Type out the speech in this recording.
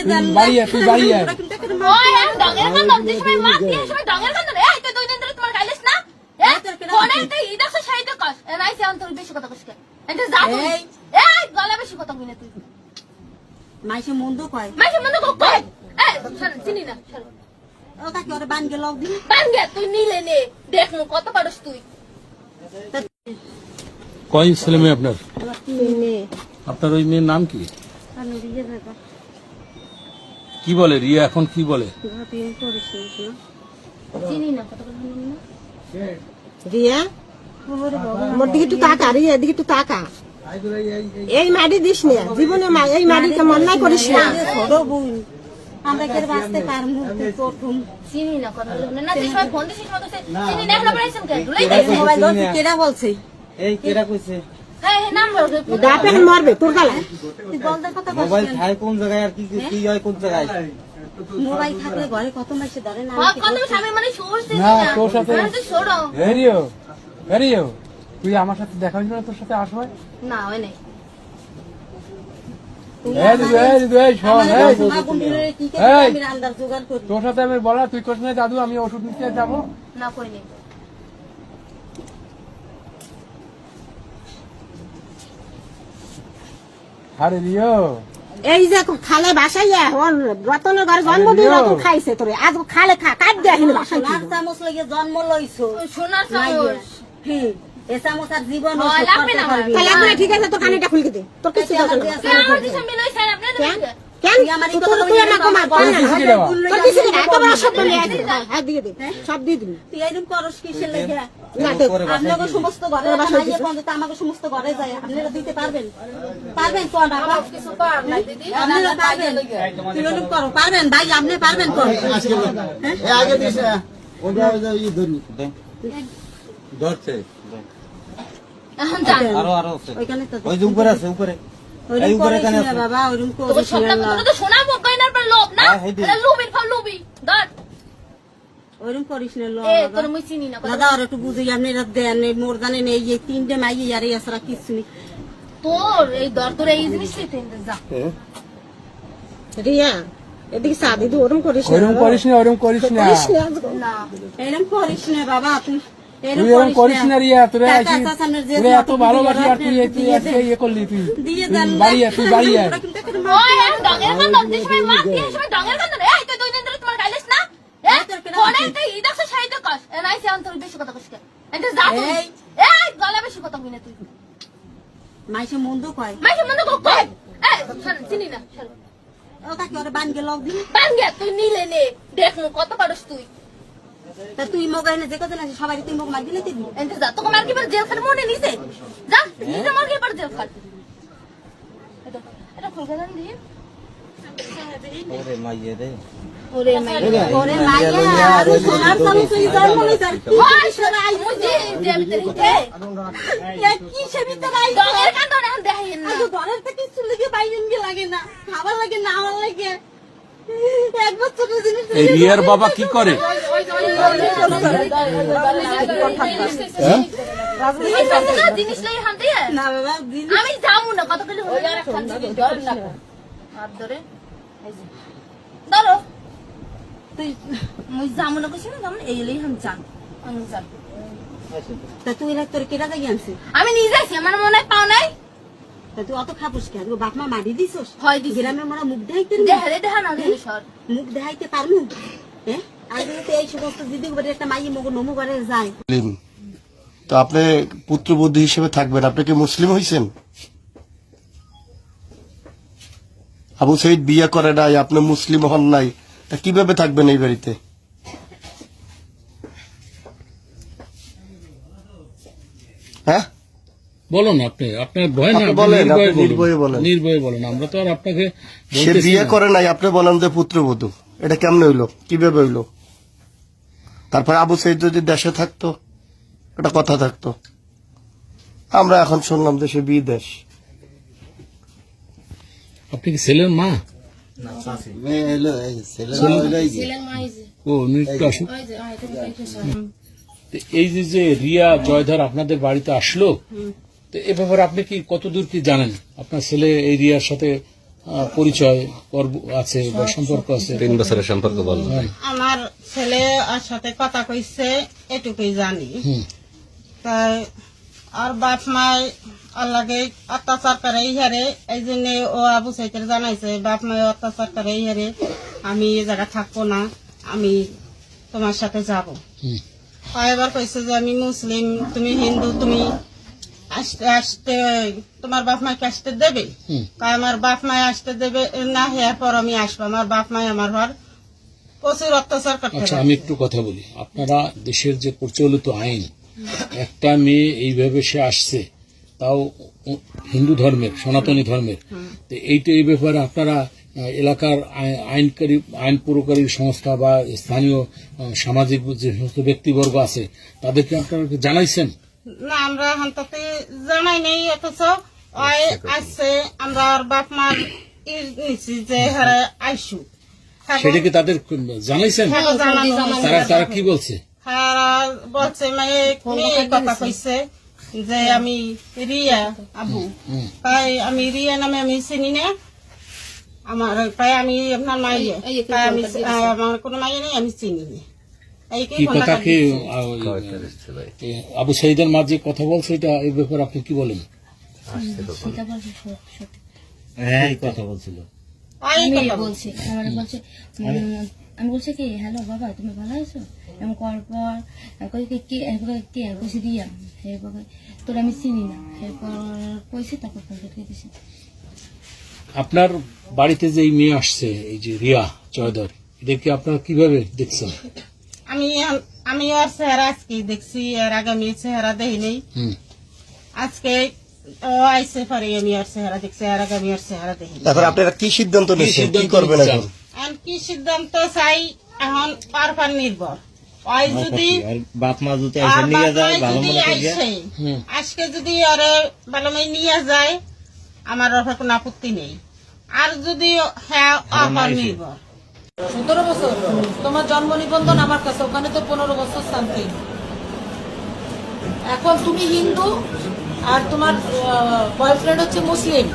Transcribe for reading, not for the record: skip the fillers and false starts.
দেন বাড়ি আয়, তুই বাড়ি আয়। ওই আমি ডঙ্গের কান্দন যে সময় মার দিয়ে সময় ডঙ্গের কান্দন এই তো দুই দিন ধরে তোমার গাইলিস না ফোনে তো ইদাস সাইড কস এনাই সে অন্তর বেশি কথা কইছ এটা যা তুই এই গলা বেশি কথা কইনে তুই মাইসে মন্দ কয় মাইকে মনে কই এই শোন চিনি না শোন ও কাকি ওরে বান গেল দিন বাঙ্গে তুই নিলে নে দেখ মু কত পারস তুই কয় ছেলে মেয়ে আপনার? আমার তিন মেয়ে আপনার ওই মেয়ের নাম কি? আমি রিয়ে দাদা কি বলে রিয়া এখন কি বলে? ভাবি করিস না চিনি না কত কথা না রিয়া মোর দিকে একটু তাকা রিয়া এদিকে একটু তাকা এই মাটি দিস না জীবনে এই মাটিতে মন্যায় করিস না ছোট বোন আমরা কে বাঁচতে পারবো প্রথম চিনি না কথা না যে সময় ফোন দিছিস মতো চিনি না এখন পড়াইছেন কেন দুলাই দিছিস মোবাইল ধর কেডা বলছে এই কেরা কইছে হ্যাঁ নাম্বার দাপে মরবে তোর গালা তুই বল দে কথা বল মোবাইল খায় কোন জায়গায় আর কি কি হয় কোন জায়গায় মোবাইল থাকলে ঘরে কত মাসে ধরে না কত স্বামী মানে সোর্স দিছিস না, তোর সাথে- তুই ছোড়ো রিও তুই আমার সাথে দেখা হয়েছিল না তোর সাথে আসবে? না ওই নাই আমি রান্দার জোগাড় করি তোর সাথে আমি বলা তুই কোশ না দাদু আমি ওষুধ নিতে যাবো। না কই নেই আরে রিও এই যে খালে বাসাইয়া রতনের ঘরে জন্মদিন রতন খাইছে তোরে আজ খালে কাট দিয়ে আহিল বাসায় চামচ লাগিয়ে জন্ম লইছো সোনার চামচ এ চামচ আর জীবন হয়, লাগবে না আমার। তাহলে ঠিক আছে তোর কানেটা খুলে দে তোর কিছু দরকার নেই। আমার দিশা মিলাই স্যার আপনাদের কেন তুই আমাকে মার পার না কিছু কি দেওয়া? তোর কিছু না এত বড় শব্দ নিয়ে আয় হ্যাঁ দিয়ে দে সব দিয়ে দিবি তুই এরকম করস কিসের লাগি না দে আপনাকে সমস্ত ঘরে বাসায় পর্যন্ত আমাকে সমস্ত ঘরে যায় আপনারা দিতে পারবেন পারবেন কোন বাবা কিছু পার না দিদি আপনারা পারবেন তুই এরকম করো পারবেন ভাই আপনি পারবেন কোন আগে দিছে ওটা ই ধরি ধরছে এখন জান আরো আরো আছে ওইখানে তো ওই যে উপরে আছে উপরে ওইরকম এই উপরে করিস কানে না আছে বাবা ওইরকম তোকে করিস সবটা না কথা তো শোনাবো কইনার পর লোভ না হ্যাঁ, হেইডি। এটা লুবির ফল লুবি ধর ওইরকম করিস না এ তোর মুই চিনি না দাদা আর একটু বুঝি আপনারা দেন মোর জানেন এই যে তিনটে মাইয়ে আর এই আসরা কিছু নেই তোর এই দর তোর এই জিনিসটাই তেন্দে যা রিয়া এদিকে চা দিদি ওরম করিস না ওরম করিস না ওরম করিস না না এরম করিস না বাবা তুই তুই এরম করিস না রিয়া তোরে এত ভালোবাসি আর তুই তুই আজকে ইয়ে করলি তুই দিয়ে তুই দেন বাড়ি আয় তুই বাড়ি আয় ওই আমি ডঙ্গের কান্দন যে সময় মার দিয়ে সময় ডঙ্গের কান্দন এই তো দুই দিন ধরে তোমার গাইলিস না ফোনে তো ইদাস সাইড কস এনাই সে অন্তর বেশি কথা কইছ এটা যা তুই এই গলা বেশি কথা কইনে তুই মাইসে মন্দ কয় মাইকে মনে কই এই শোন চিনি না শোন ও কাকি ওরে বান গেল দিন বাঙ্গে তুই নিলে নে দেখ মু কত পারস তুই তা তুই মগাই না যে কত না সবাই তুই মগ মার দিলে তুই এনতে যা তোকে মার কি পর জেল খানে মনে নিছে যা নিজে মার কি পর জেল খান এটা খুল গেলাম দিয়ে ওরে মাইয়ে রে ওরে মাইয়া ওরে মাইয়া আর সোনার চামচ তুই জন্ম লইছ ওই সবাই মুজি যে ভিতরে কি সে ভিতরে আই ডঙ্গের কান্দন এখন দেখাইন না আগে ঘরের থেকে চলে গিয়ে বাইরেন গিয়ে লাগে না খাবার লাগে না আমার লাগে এক বছর জিনিস এই রিয়ার বাবা কি করে? জিনিস লাই হান দিয়ে না বাবা দিন আমি যাবো না কত কইলে হয়ে আর খান ধর না আর ধরে ধরো তুই মুই যাবো না কইছিস না যাবো এই লাই হান চান আমি যান তা তুই না তোর কেটা যাই আনছিস আমি নিজে আছি আমার মনে হয় পাও নাই তা তুই অত খাপুস কেন বাপ মা মারি দিছস হয় দিছি। গ্রামে মোরা মুখ দেখাইতে দেখা না দিলে সর মুখ দেখাইতে পারমু হ্যাঁ আর যদি এই সমস্ত দিদি করে একটা মাইয়ে মগ নমু করে যায় মুসলিম তো আপনি পুত্রবধূ হিসেবে থাকবেন, আপনি কি মুসলিম হয়েছেন? আবু সঈদ বিয়ে করে নাই, আপনি মুসলিম হন নাই, তা কিভাবে থাকবেন এই বাড়িতে? হ্যাঁ বলুন আপনি আপনার ভয় না আপনি বলেন, আপনি নির্ভয়ে বলেন। নির্ভয়ে বলেন আমরা তো আর আপনাকে সে বলতেছি বিয়ে না। করে নাই, আপনি বলেন যে পুত্রবধূ, এটা কেমনে হইলো, কিভাবে হইলো? তারপরে আবু সঈদ যদি দেশে থাকতো এটা কথা থাকতো। আমরা এখন শুনলাম যে সে বিদেশ। আপনি কি ছেলের মা? মেয়ে হলো এই ছেলে ও একটু আসুন। তো এই যে রিয়া জয়ধর আপনাদের বাড়িতে আসলো, তো এ ব্যাপারে আপনি কি কতদূর কি জানেন? আপনার ছেলে এই রিয়ার সাথে পরিচয় পর্ব আছে বা সম্পর্ক আছে? 3 বছরের সম্পর্ক বলবো। হ্যাঁ। আমার ছেলে ওর সাথে কথা কইছে এটুকুই জানি। হুম। তাই আর বাপ মায় আর লাগে অত্যাচার করে এই হারে, এই জন্য ও আবু সাইদের জানাইছে বাপ মায় অত্যাচার করে এই হারে, আমি এই জায়গা থাকবো না, আমি তোমার সাথে যাব। হুম। এবার কইছে যে আমি মুসলিম, তুমি হিন্দু, তুমি আসতে আসতে তোমার বাপ মাকে আসতে দেবে? হুম। তাই আমার বাপ মায় আসতে দেবে না, হ্যাঁ পর আমি আসবো। আমার বাপ মায় আমার ঘর প্রচুর অত্যাচার করতে আচ্ছা, পারে। আমি একটু কথা বলি। আপনারা দেশের যে প্রচলিত আইন, একটা মেয়ে এইভাবে সে আসছে, তাও হিন্দু ধর্মের, সনাতনী ধর্মের, তো এইটা এই ব্যাপারে আপনারা এলাকার আইন প্রয়োগকারী সংস্থা বা স্থানীয় সামাজিক যে সমস্ত ব্যক্তিবর্গ আছে তাদেরকে আপনারা কি জানাইছেন? না, আমরা এখন তাতে জানাই নেই, অথচ ওই আসছে আমরা আর বাপ মার নিচ্ছি যে হারে আইসু। সেটা কি তাদের জানাইছেন? তারা কি বলছে? হ্যাঁ বলছে মেয়ে কথা কইছে যে আমি রিয়া আবু, তাই আমি রিয়া নামে আমি চিনি না, আমার তাই আমি আপনার মাইয়ে, তাই আমি আমার কোনো মাইয়ে নেই, আমি চিনি না। কি কথা কি আবু সাইদের মা যে কথা বলছে এটা এই ব্যাপারে আপনি কি বলেন? কথা বলছিল। আমি বলছি আমার বলছে আমি বলছি কি হ্যালো বাবা তুমি ভালো আছো? এমন করার পর কে কইছি দিয়া তোর আমি চিনি না, এরপর কইছি তারপর ফোন করে দিছি। আপনার বাড়িতে যে এই মেয়ে আসছে, এই যে রিয়া চৌধুর, এদেরকে আপনারা কিভাবে দেখছেন? আমি ওর চেহারা আজকে দেখছি, এর আগে আমি চেহারা দেখি নেই। হুম। আজকে ও আইসে পরে আমি ওর চেহারা দেখছি, এর আগে আমি ওর চেহারা দেখি। এখন আপনারা কি সিদ্ধান্ত নিচ্ছেন, কি করবেন এখন? এখন কি সিদ্ধান্ত চাই এখন পার নির্ভর। ওই যদি বাপ মা যদি আর এসে নিয়ে যায় বাপ ভালো মাই মনে যদি করিয়া আইসে, আজকে যদি ওরে ভালোমাই নিয়ে যায় আমার ওর কোনো আপত্তি নেই, আর যদি হ্যাঁ পার নির্ভর। 17 বছর তোমার জন্ম নিবন্ধন আমার কাছে, ওখানে তো 15 বছর শান্তি। এখন তুমি হিন্দু আর তোমার বয়ফ্রেন্ড হচ্ছে মুসলিম,